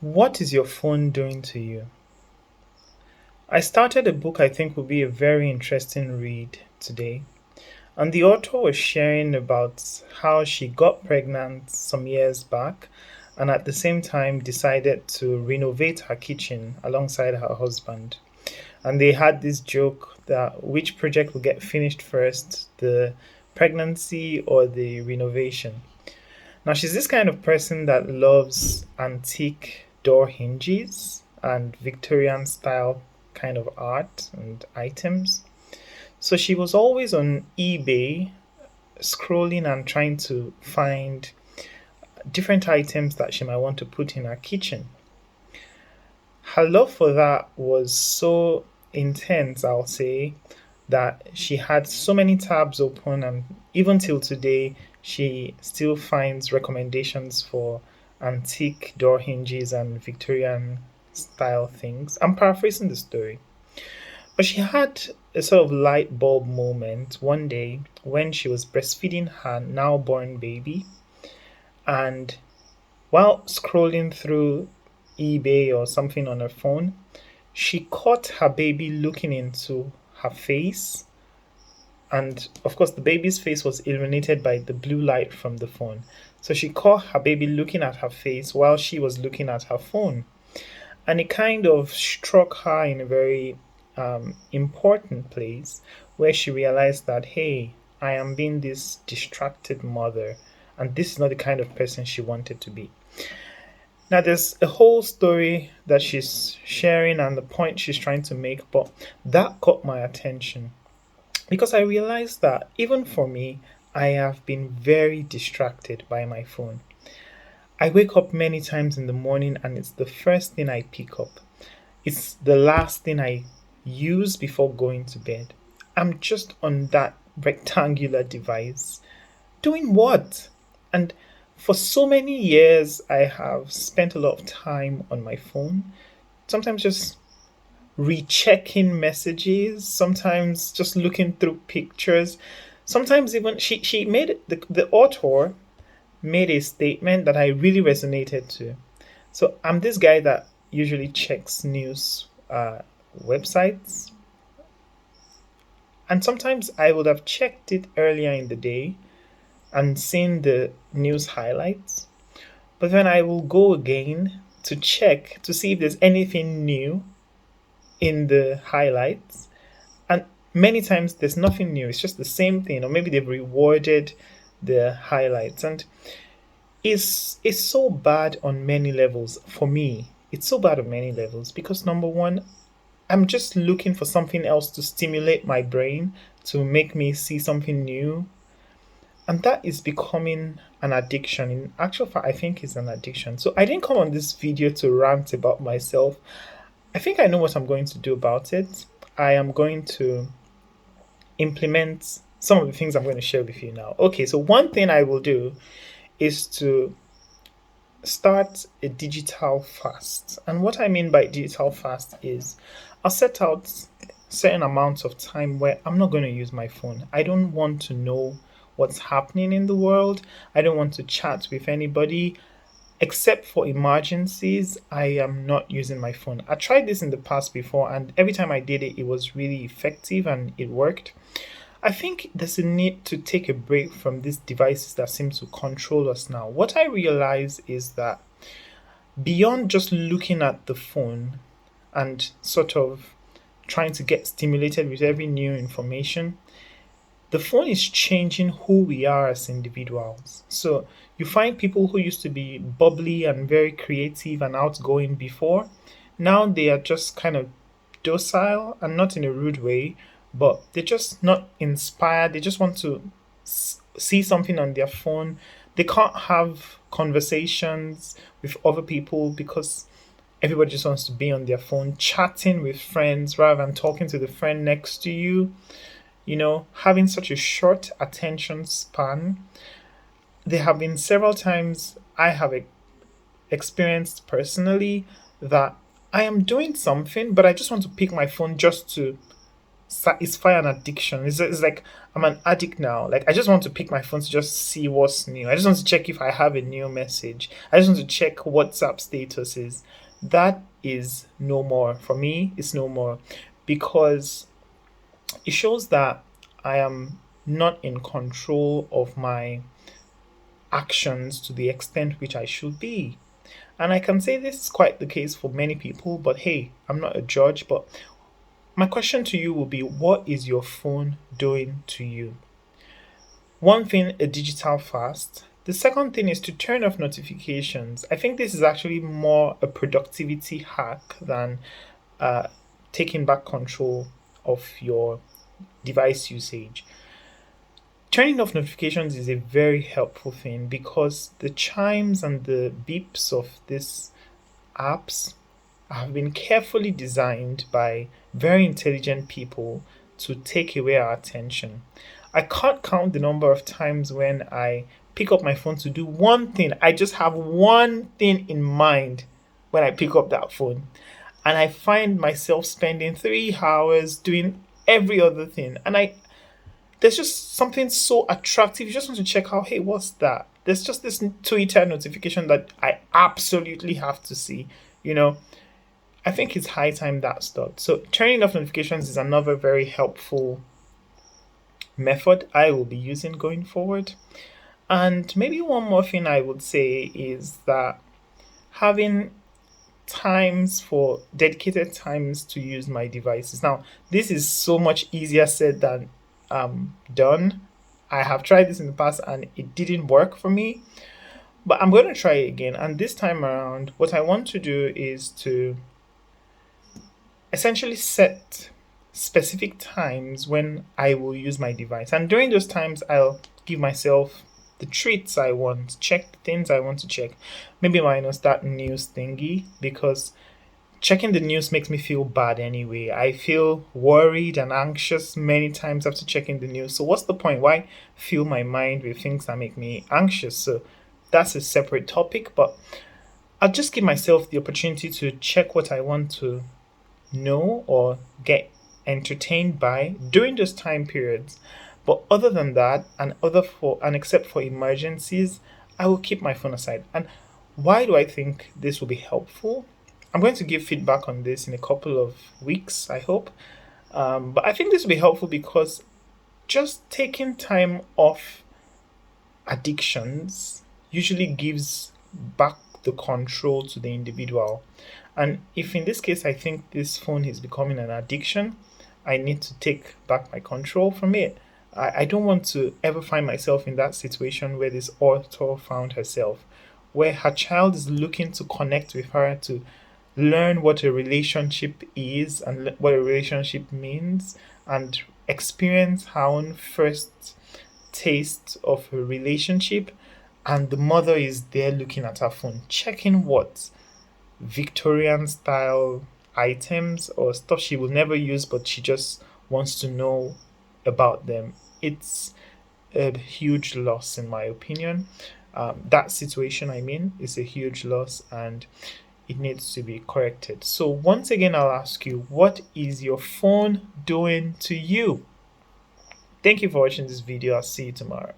What is your phone doing to you? I started a book I think will be a very interesting read today. And the author was sharing about how she got pregnant some years back and at the same time decided to renovate her kitchen alongside her husband. And they had this joke that which project will get finished first, the pregnancy or the renovation. Now, she's this kind of person that loves antique door hinges and Victorian style kind of art and items. So she was always on eBay scrolling and trying to find different items that she might want to put in her kitchen. Her love for that was so intense, I'll say, that she had so many tabs open, and even till today, she still finds recommendations for antique door hinges and Victorian style things. I'm paraphrasing the story. But she had a sort of light bulb moment one day when she was breastfeeding her now born baby. And while scrolling through eBay or something on her phone, she caught her baby looking into her face. And of course, the baby's face was illuminated by the blue light from the phone. So she caught her baby looking at her face while she was looking at her phone. And it kind of struck her in a very important place where she realized that, hey, I am being this distracted mother, and this is not the kind of person she wanted to be. Now, there's a whole story that she's sharing and the point she's trying to make, but that caught my attention because I realized that even for me, I have been very distracted by my phone. I wake up many times in the morning and it's the first thing I pick up. It's the last thing I use before going to bed. I'm just on that rectangular device. Doing what? And for so many years, I have spent a lot of time on my phone, sometimes just rechecking messages, sometimes just looking through pictures. Sometimes even she made the author made a statement that I really resonated to. So I'm this guy that usually checks news websites, and sometimes I would have checked it earlier in the day and seen the news highlights, but then I will go again to check to see if there's anything new in the highlights. And many times there's nothing new, it's just the same thing, or maybe they've rewarded the highlights. And it's so bad on many levels for me. It's so bad on many levels because number one, I'm just looking for something else to stimulate my brain to make me see something new. And that is becoming an addiction. In actual fact, I think it's an addiction. So I didn't come on this video to rant about myself. I think I know what I'm going to do about it. I am going to implement some of the things I'm going to share with you now. Okay, so one thing I will do is to start a digital fast. And what I mean by digital fast is I'll set out certain amounts of time where I'm not going to use my phone. I don't want to know what's happening in the world. I don't want to chat with anybody. Except for emergencies, I am not using my phone. I tried this in the past before, and every time I did it, it was really effective and it worked. I think there's a need to take a break from these devices that seem to control us now. What I realize is that beyond just looking at the phone and sort of trying to get stimulated with every new information, the phone is changing who we are as individuals. So you find people who used to be bubbly and very creative and outgoing before, now they are just kind of docile and not in a rude way, but they're just not inspired. They just want to see something on their phone. They can't have conversations with other people because everybody just wants to be on their phone, chatting with friends rather than talking to the friend next to you. Having such a short attention span. There have been several times I have experienced personally that I am doing something, but I just want to pick my phone just to satisfy an addiction. It's like I'm an addict now. Like I just want to pick my phone to just see what's new. I just want to check if I have a new message. I just want to check WhatsApp status is. That is no more. For me, it's no more because it shows that I am not in control of my actions to the extent which I should be. And I can say this is quite the case for many people, but hey, I'm not a judge. But my question to you will be, what is your phone doing to you? One thing, a digital fast. The second thing is to turn off notifications. I think this is actually more a productivity hack than uh, taking back control of your device usage. Turning off notifications is a very helpful thing because the chimes and the beeps of these apps have been carefully designed by very intelligent people to take away our attention. I can't count the number of times when I pick up my phone to do one thing. I just have one thing in mind when I pick up that phone. And I find myself spending 3 hours doing every other thing. And there's just something so attractive. You just want to check out, hey, what's that? There's just this Twitter notification that I absolutely have to see. You know, I think it's high time that stopped. So turning off notifications is another very helpful method I will be using going forward. And maybe one more thing I would say is that having times for dedicated times to use my devices. Now, this is so much easier said than done. I have tried this in the past and it didn't work for me, but I'm going to try it again. And this time around, what I want to do is to essentially set specific times when I will use my device. And during those times, I'll give myself the treats I want, check the things I want to check. Maybe minus that news thingy because checking the news makes me feel bad anyway. I feel worried and anxious many times after checking the news. So, what's the point? Why fill my mind with things that make me anxious? So, that's a separate topic, but I'll just give myself the opportunity to check what I want to know or get entertained by during those time periods. But other than that, and except for emergencies, I will keep my phone aside. And why do I think this will be helpful? I'm going to give feedback on this in a couple of weeks, I hope. But I think this will be helpful because just taking time off addictions usually gives back the control to the individual. And if in this case I think this phone is becoming an addiction, I need to take back my control from it. I don't want to ever find myself in that situation where this author found herself, where her child is looking to connect with her to learn what a relationship is and what a relationship means and experience her own first taste of a relationship. And the mother is there looking at her phone, checking what Victorian style items or stuff she will never use, but she just wants to know about them. It's a huge loss, in my opinion. That situation, I mean, is a huge loss and it needs to be corrected. So, once again, I'll ask you, what is your phone doing to you? Thank you for watching this video. I'll see you tomorrow.